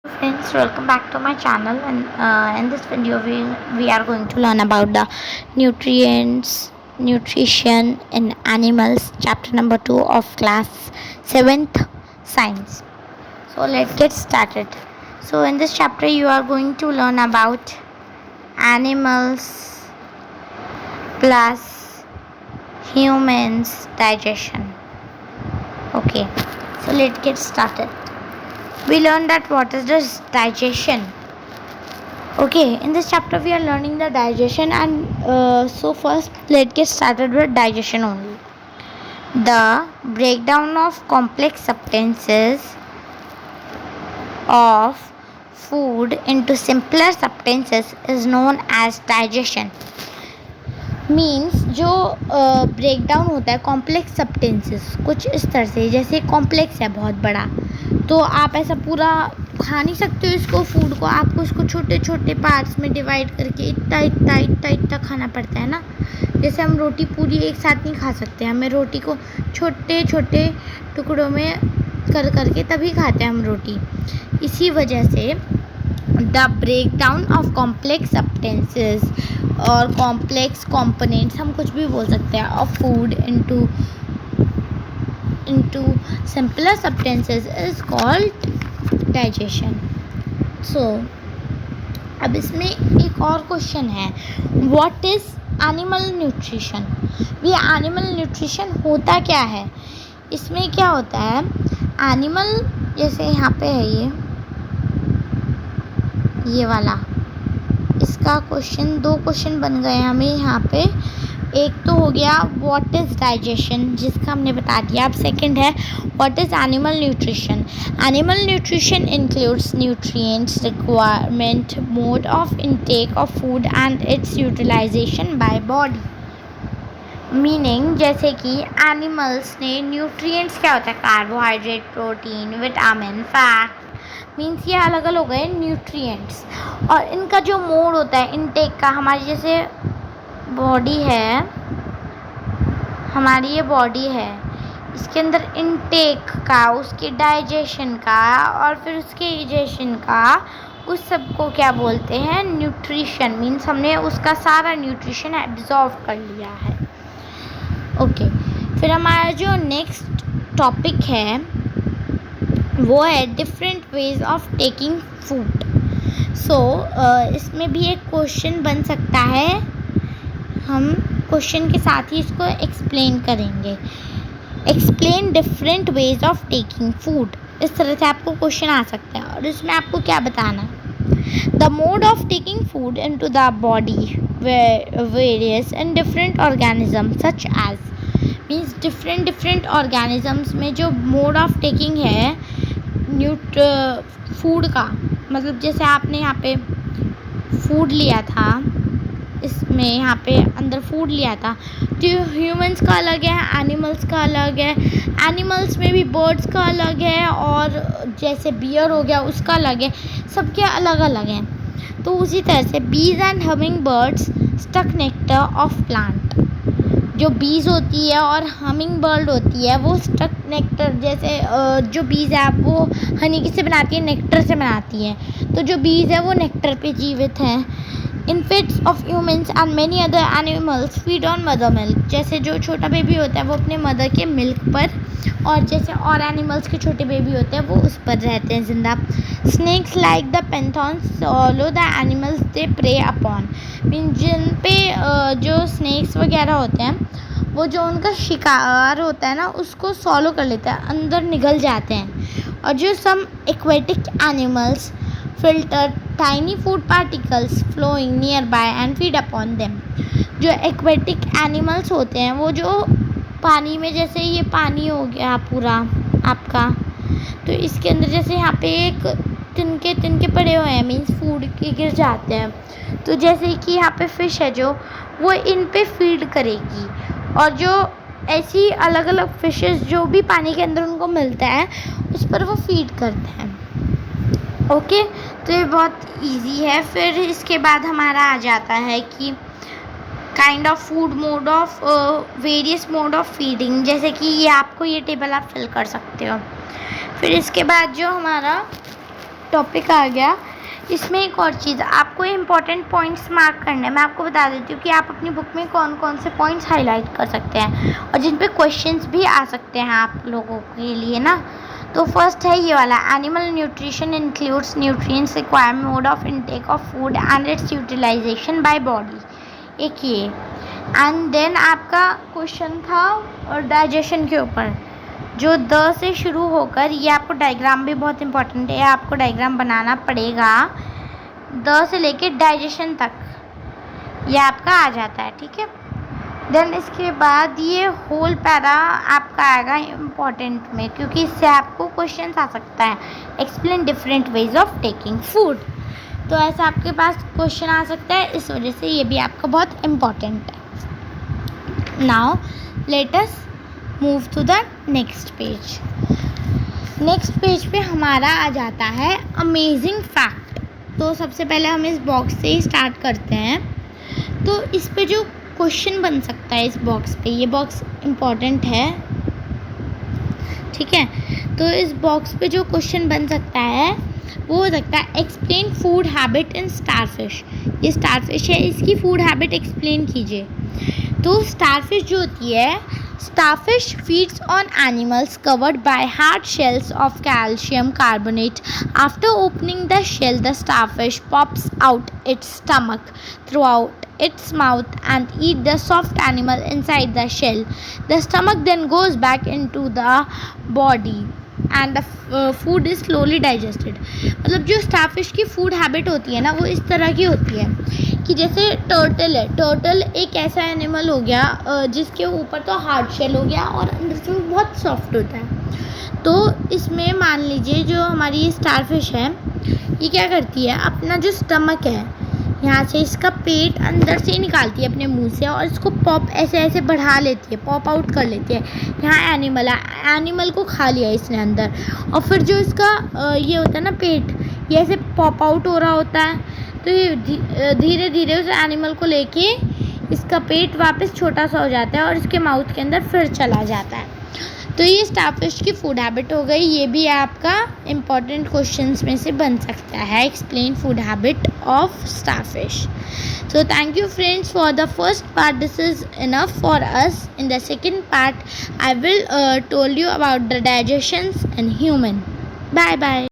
Friends, welcome back to my channel, and in this video we are going to learn about the nutrition in animals, chapter number 2 of class 7th science. So let's get started. So in this chapter you are going to learn about animals plus humans digestion. Okay, so let's get started. We learned that what is this digestion. Okay, in this chapter we are learning the digestion, and so first let's get started with digestion only. The breakdown of complex substances of food into simpler substances is known as digestion. Means जो break down होता है complex substances कुछ इस तरह से, जैसे complex है बहुत बड़ा, तो आप ऐसा पूरा खा नहीं सकते हो इसको, फूड को आपको इसको छोटे छोटे पार्ट्स में डिवाइड करके इतना इतना इतना इतना खाना पड़ता है ना। जैसे हम रोटी पूरी एक साथ नहीं खा सकते, हमें रोटी को छोटे छोटे टुकड़ों में कर करके तभी खाते हैं हम रोटी। इसी वजह से the break down of complex substances और कॉम्प्लेक्स कंपोनेंट्स, हम कुछ भी बोल सकते हैं, of food into simpler substances is called digestion. So अब इसमें एक और क्वेश्चन है, व्हाट इज एनिमल न्यूट्रिशन। ये एनिमल न्यूट्रिशन होता क्या है, इसमें क्या होता है। एनिमल जैसे यहाँ पे है ये वाला, इसका क्वेश्चन, दो क्वेश्चन बन गए हमें यहाँ पे। एक तो हो गया व्हाट इज़ डाइजेशन, जिसका हमने बता दिया। अब सेकंड है what is animal nutrition. Animal nutrition includes nutrients requirement, mode of intake of food and its utilization by body. Meaning जैसे कि एनिमल्स ने न्यूट्रिएंट्स क्या होता है, carbohydrate, protein, vitamin, fat, means ये अलग अलग हो गए न्यूट्रिएंट्स। और इनका जो मोड होता है इनटेक का, हमारी जैसे बॉडी है, हमारी ये बॉडी है, इसके अंदर इनटेक का, उसके डाइजेशन का और फिर उसके इजेशन का, उस सब को क्या बोलते हैं, न्यूट्रिशन। मीन्स हमने उसका सारा न्यूट्रिशन एब्जॉर्व कर लिया है। ओके, फिर हमारा जो नेक्स्ट टॉपिक है वो है different ways of taking food. So इसमें भी एक क्वेश्चन बन सकता है, हम क्वेश्चन के साथ ही इसको एक्सप्लेन करेंगे। Explain different ways of taking food, इस तरह से आपको क्वेश्चन आ सकता है। और इसमें आपको क्या बताना है, the mode of taking food into the body varies in different organism such as, means different organisms में जो मोड ऑफ टेकिंग है फूड का, मतलब जैसे आपने यहाँ पे फूड लिया था, इसमें यहाँ पे अंदर फूड लिया था, तो ह्यूमंस का अलग है, एनिमल्स का अलग है, एनिमल्स में भी बर्ड्स का अलग है, और जैसे बियर हो गया उसका अलग है, सबके अलग अलग हैं। तो उसी तरह से bees and humming birds suck nectar of plant, जो बीज होती है और हमिंग बर्ड होती है वो स्टक नेक्टर, जैसे जो बीज है वो हनी किससे बनाती है, नेक्टर से बनाती है, तो जो बीज है वो नेक्टर पे जीवित हैं। Infects of humans and many other animals feed on mother milk, जैसे जो छोटा बेबी होता है वो अपने मदर के मिल्क पर, और जैसे और एनिमल्स के छोटे बेबी होते हैं वो उस पर रहते हैं जिंदा। Snakes like the python swallow the animals they prey upon, mean जिन पे जो स्नेक्स वगैरह होते हैं वो जो उनका शिकार होता है ना उसको सॉलो कर लेता है, अंदर निगल जाते हैं। और जो some aquatic animals filter tiny food particles flowing nearby and feed upon them, जो एक्वेटिक एनिमल्स होते हैं वो जो पानी में, जैसे ये पानी हो गया पूरा आपका, तो इसके अंदर जैसे यहाँ पे एक तिनके पड़े हुए हैं, मीन्स फूड के गिर जाते हैं, तो जैसे कि यहाँ पे फिश है जो वो इन पे फीड करेगी, और जो ऐसी अलग अलग फिशेस जो भी पानी के अंदर उनको मिलता है उस पर वो फीड करते हैं। ओके, तो ये बहुत इजी है। फिर इसके बाद हमारा आ जाता है कि kind of food, mode of various mode of feeding, जैसे कि ये आपको ये टेबल आप फिल कर सकते हो। फिर इसके बाद जो हमारा टॉपिक आ गया। इसमें एक और चीज़, आपको इम्पॉर्टेंट पॉइंट्स मार्क करने हैं। मैं आपको बता देती हूँ कि आप अपनी बुक में कौन कौन से पॉइंट्स हाईलाइट कर सकते हैं और जिन पे क्वेश्चंस भी आ सकते हैं आप लोगों के लिए ना। तो फर्स्ट है ये वाला, animal nutrition includes nutrients required mode of intake of food and its utilization by body, एक ये। एंड देन आपका क्वेश्चन था डाइजेशन के ऊपर, जो द से शुरू होकर, ये आपको डायग्राम भी बहुत इंपॉर्टेंट है, आपको डायग्राम बनाना पड़ेगा। द से लेके डाइजेशन तक ये आपका आ जाता है, ठीक है। देन इसके बाद ये होल पैरा आपका आएगा इम्पॉर्टेंट में, क्योंकि इससे आपको क्वेश्चन आ सकता है, explain different ways of taking food. तो ऐसा आपके पास क्वेश्चन आ सकता है, इस वजह से ये भी आपका बहुत इम्पॉर्टेंट है। Now let us move to the next page. Next page पे हमारा आ जाता है अमेजिंग फैक्ट। तो सबसे पहले हम इस बॉक्स से ही स्टार्ट करते हैं। तो इस पे जो क्वेश्चन बन सकता है, इस बॉक्स पे, ये बॉक्स इम्पॉर्टेंट है, ठीक है। तो इस बॉक्स पे जो क्वेश्चन बन सकता है वो हो सकता है explain food habit in starfish. ये स्टारफिश है, इसकी फूड हैबिट एक्सप्लेन कीजिए। तो स्टारफिश जो होती है, starfish feeds on animals covered by hard shells of calcium carbonate. After opening the shell, the starfish pops out its stomach throughout its mouth and eat the soft animal inside the shell. The stomach then goes back into the body and the food is slowly digested. मतलब जो starfish की food habit होती है ना, वो इस तरह की होती है कि जैसे टर्टल है, टर्टल एक ऐसा एनिमल हो गया जिसके ऊपर तो हार्ड शेल हो गया और अंदर से वो बहुत सॉफ्ट होता है। तो इसमें मान लीजिए जो हमारी ये स्टारफिश है, ये क्या करती है, अपना जो स्टमक है यहाँ से, इसका पेट अंदर से निकालती है अपने मुंह से और इसको पॉप ऐसे ऐसे बढ़ा लेती है, पॉप आउट कर लेती है। यहाँ एनिमल है, एनिमल को खा लिया इसने अंदर, और फिर जो इसका ये होता है ना पेट, ये ऐसे पॉप आउट हो रहा होता है। तो ये धीरे धीरे उस एनिमल को लेके इसका पेट वापस छोटा सा हो जाता है और इसके माउथ के अंदर फिर चला जाता है। तो ये स्टारफिश की फूड हैबिट हो गई। ये भी आपका इम्पॉर्टेंट क्वेश्चंस में से बन सकता है, explain food habit of starfish. So thank you friends for the first part. This is enough for us. In the second part I will told you about the digestions in human. Bye bye.